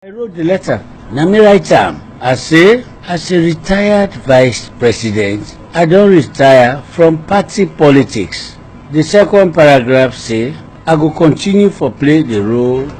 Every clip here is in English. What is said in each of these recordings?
I wrote the letter. Now me write am. I say, as a retired vice president, I don't retire from party politics. The second paragraph say, I go continue for play the role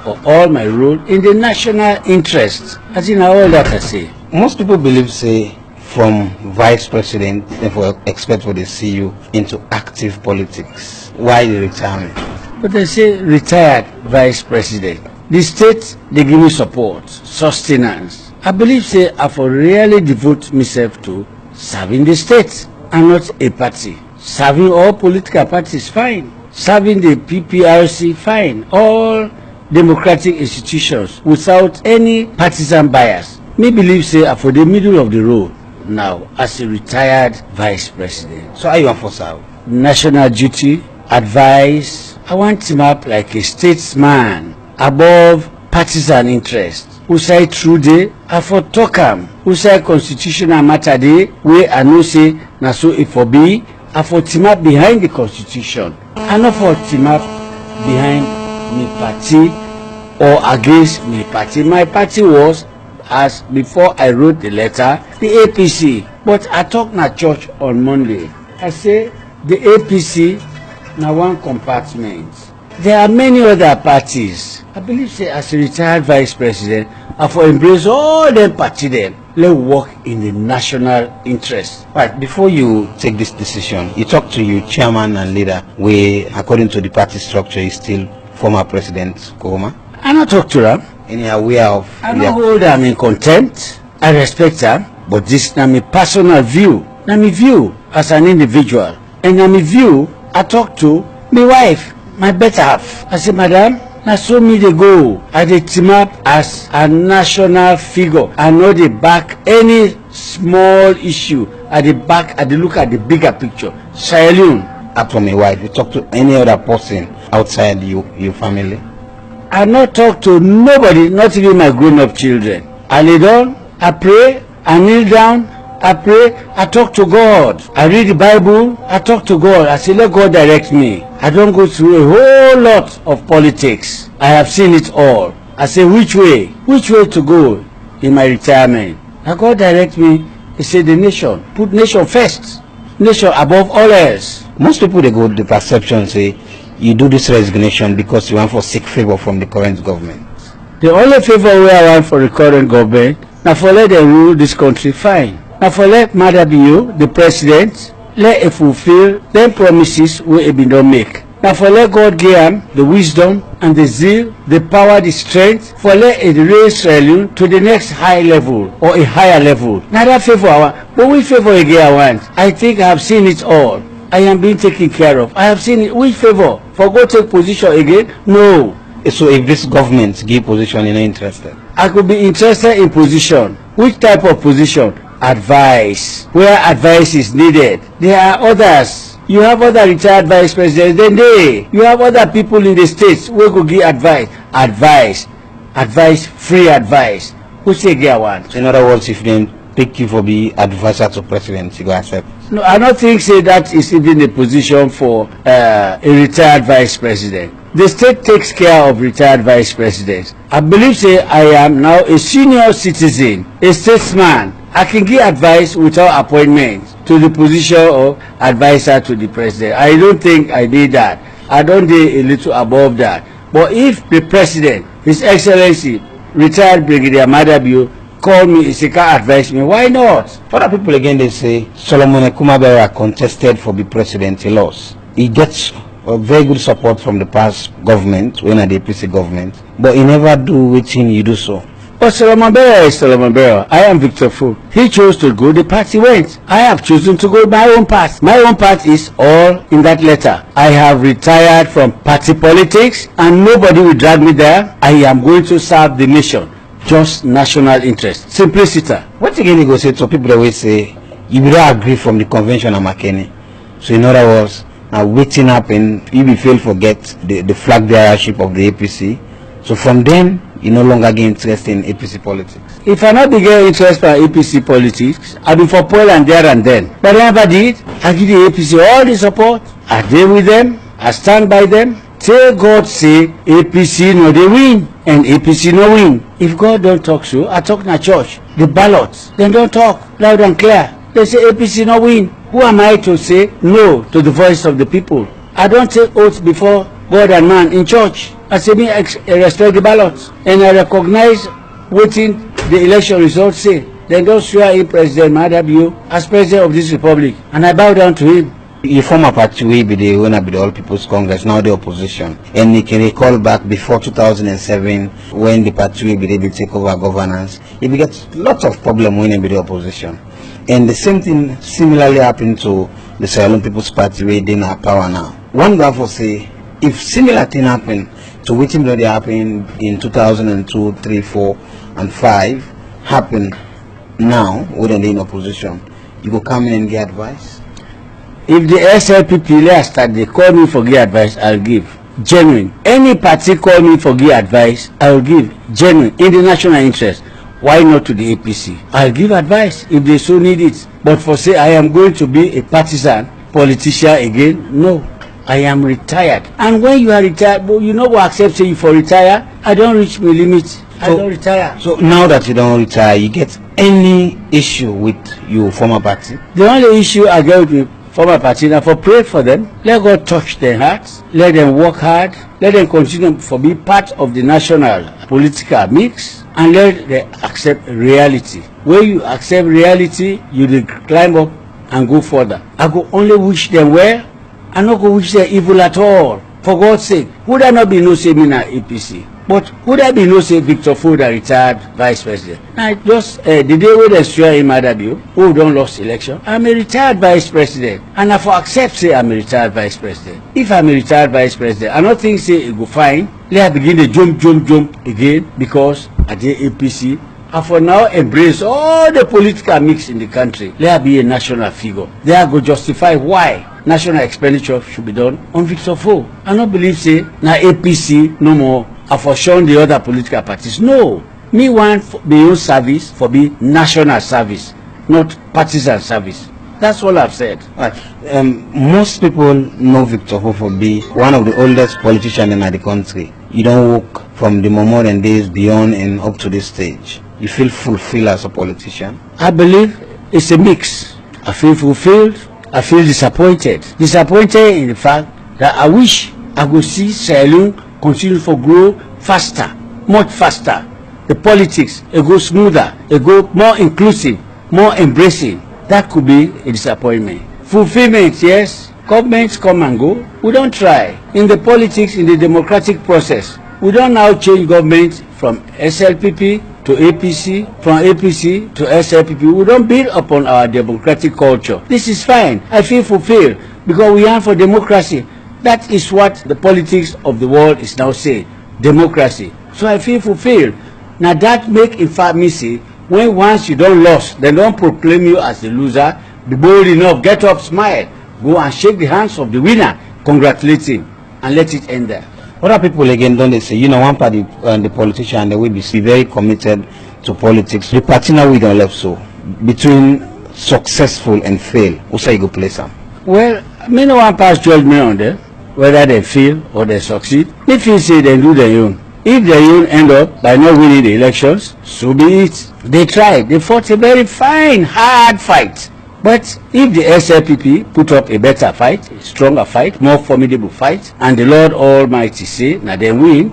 or all my role in the national interest. As in all that I say. Most people believe say from vice president, therefore expect for they see you into active politics. Why the retirement? But they say retired vice president. The state, they give me support, sustenance. I believe say I for really devote myself to serving the state and not a party. Serving all political parties, fine. Serving the PPRC, fine. All democratic institutions without any partisan bias. Me believe say I for the middle of the road now as a retired vice president. So how you want for serve? National duty, advice. I want him up like a statesman. Above partisan interest. Who say true day, I for talk am. Who say constitutional matter day, where I know say na so it for be, I for team up behind the constitution. I not for team up behind me party or against me party. My party was, as before I wrote the letter, the APC. But I talk na church on Monday. I say the APC na one compartment. There are many other parties. I believe say as a retired vice president, I for embrace all them party them. Let's work in the national interest. Right, before you take this decision, you talk to your chairman and leader, where according to the party structure is still former President Kohoma. I not talk to them. Any aware of? I not hold them in contempt. I respect them, but this na my personal view. Na my view as an individual. And na my view, I talk to my wife, my better half. I say, madam, na so me dey go. I dey team up as a national figure. I know dey back any small issue. I dey back, I dey look at the bigger picture. Leone. Apart from my wife, you talk to any other person outside your family? I not talk to nobody, not even my grown-up children. I lay down, I pray, I kneel down, I pray, I talk to God. I read the Bible, I talk to God. I say, let God direct me. I don't go through a whole lot of politics. I have seen it all. I say, which way? Which way to go in my retirement? Now God direct me. He said, the nation. Put nation first. Nation above all else. Most people, they go the perception, say, you do this resignation because you want for seek favor from the current government. The only favor we I want for the current government, now for let them rule this country, fine. Now for let Mother be you, the president, let it fulfill them promises we have been done make. Now for let God give him the wisdom and the zeal, the power, the strength, for let it raise Leone to the next high level or a higher level. Now that favor I want, but which favor again I want? I think I have seen it all. I am being taken care of. I have seen it. Which favor? For go take position again? No. So if this government give position, you're not interested? I could be interested in position. Which type of position? Advice. Where advice is needed. There are others. You have other retired vice presidents. Then you have other people in the states who could give advice. Advice, free advice. Who say get one? In other words, if they pick you for be advisor to president, you go accept? No, I don't think say that is even a position for a retired vice president. The state takes care of retired vice presidents. I believe say I am now a senior citizen, a statesman. I can give advice without appointment to the position of advisor to the president. I don't think I did that. I don't do a little above that. But if the president, His Excellency, retired Brigadier Madabio, call me, he can advise me, why not? Other people again, they say Solomon Ekumabera contested for the president, he lost. He gets very good support from the past government, when at the APC government, but he never do waiting you do so. But Solomon Bera is Solomon Bera. I am Victor Fu. He chose to go, the party went. I have chosen to go my own path. My own path is all in that letter. I have retired from party politics and nobody will drag me there. I am going to serve the nation. Just national interest. Simplicity. What again you go say to people that will say, you will not agree from the convention of McKinney. So in other words, now waiting up and you will fail forget the flag bearership of the APC. So from then, you no longer get interest in APC politics. If I not be get interest in APC politics, I be for Paul and there and then. But I never did. I give the APC all the support. I deal with them. I stand by them. Say God say APC no dey win and APC no win. If God don't talk so, I talk na church. The ballots, they don't talk loud and clear. They say APC no win. Who am I to say no to the voice of the people? I don't take oath before God and man in church. I say me respect the ballots and I recognize wetin the election results say. Then don't swear in President Madabio as president of this republic, and I bow down to him. You form a party wey be the owner be the All People's Congress, now the opposition. And you can recall back before 2007 when the party wey be the take over governance, it get lots of problem when be the opposition. And the same thing similarly happened to the Sierra Leone People's Party wey dey in power now. One guy for say, if similar thing happen to wetin really happened in 2002, 3, 4, and 5 happen now when they in opposition, you go come in and get advice. If the SLPP last start, they call me for give advice, I'll give. Genuine. Any party call me for give advice, I'll give. Genuine. In the national interest. Why not to the APC? I'll give advice if they so need it. But for say I am going to be a partisan politician again, no. I am retired. And when you are retired, well, you know what accept say you for retire? I don't reach my limit. I don't retire. So now that you don't retire, you get any issue with your former party? The only issue I get with former party now for pray for them. Let God touch their hearts. Let them work hard. Let them continue to be part of the national political mix, and let them accept reality. When you accept reality, you will climb up and go further. I go only wish them well. I not go wish them evil at all. For God's sake, would I not be no say me na APC? But would I be no say Victor Ford, a retired vice president? Now just the day when they swear in Madabio, who don't lost election, I'm a retired vice president, and I for accept say I'm a retired vice president. If I'm a retired vice president, I don't think say it go fine. Let I begin to jump again because at the APC, I for now embrace all the political mix in the country. Let I be a national figure. They are go justify why national expenditure should be done on Victor Ford. I don't believe say na APC no more. I for shun the other political parties. No, me want be your service for be national service, not partisan service. That's all I've said. Right. Most people know Victor Ford for be one of the oldest politicians in the country. You don't work from the memorial days beyond and up to this stage. You feel fulfilled as a politician? I believe it's a mix. I feel fulfilled. I feel disappointed. Disappointed in the fact that I wish I could see Sierra Leone continue to grow faster, much faster. The politics, it go smoother, it go more inclusive, more embracing. That could be a disappointment. Fulfillment, yes. Governments come and go. We don't try. In the politics, in the democratic process, we don't now change government from SLPP to APC, from APC to SLPP. We don't build upon our democratic culture. This is fine. I feel fulfilled because we are for democracy. That is what the politics of the world is now saying, democracy. So I feel fulfilled. Now that make in fact me say, when once you don't lose, they don't proclaim you as the loser. Be bold enough, get up, smile, go and shake the hands of the winner, congratulate him, and let it end there. Other people again don't they say, you know, one party the politician they will be very committed to politics. The party now we don't left so between successful and fail. Who say you go play some? Well, me no one pass judgment on them. Whether they fail or they succeed, if you say they do their own. If their own end up by not winning the elections, so be it. They tried. They fought a very fine, hard fight. But if the SLPP put up a better fight, a stronger fight, more formidable fight, and the Lord Almighty say, now they win,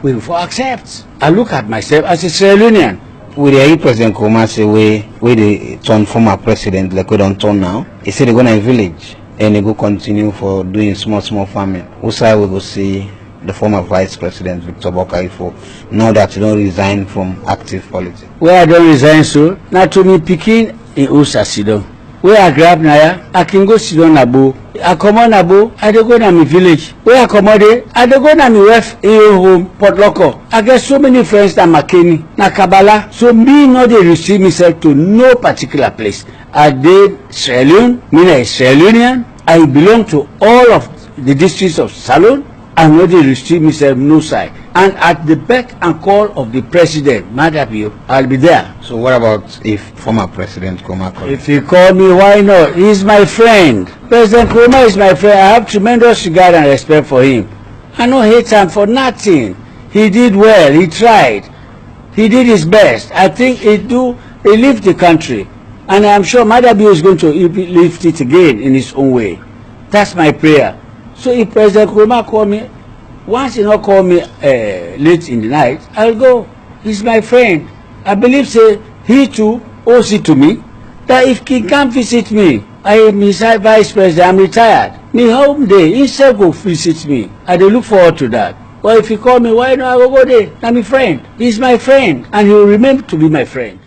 we will accept. I look at myself as a Sierra Leonean. With the President Koma say where they turn former president like we don't turn now, he said they're going to a village. And they go continue for doing small farming. Also, we go see the former vice president Victor Bockarie for now that he don't resign from active politics. Where I don't resign so, now to me picking in Usa Sidon. Where I grab Naya, I can go sit on Nabo. I come on Nabo, I don't go to my village. Where I come on there, I don't go to my wife in your home, Port Loco. I get so many friends that Makeni, na Kabbalah. So me not they receive myself to no particular place. I did Sierra Leone, me a Sierra Leonean. I belong to all of the districts of Salone. I know they receive myself no side. And at the beck and call of the president, Madabio, I'll be there. So what about if former President Koma calls? If he call me, why not? He's my friend. President Koma is my friend. I have tremendous regard and respect for him. I no hate him for nothing. He did well. He tried. He did his best. I think he lift the country. And I'm sure Madabi is going to lift it again in his own way. That's my prayer. So if President Nkrumah call me, once he not call me late in the night, I'll go. He's my friend. I believe say he too owes it to me that if he can't visit me, I am his vice president, I'm retired. Me home day, instead go visit me. I dey look forward to that. But if he call me, why not I go there? I'm a friend. He's my friend and he will remain to be my friend.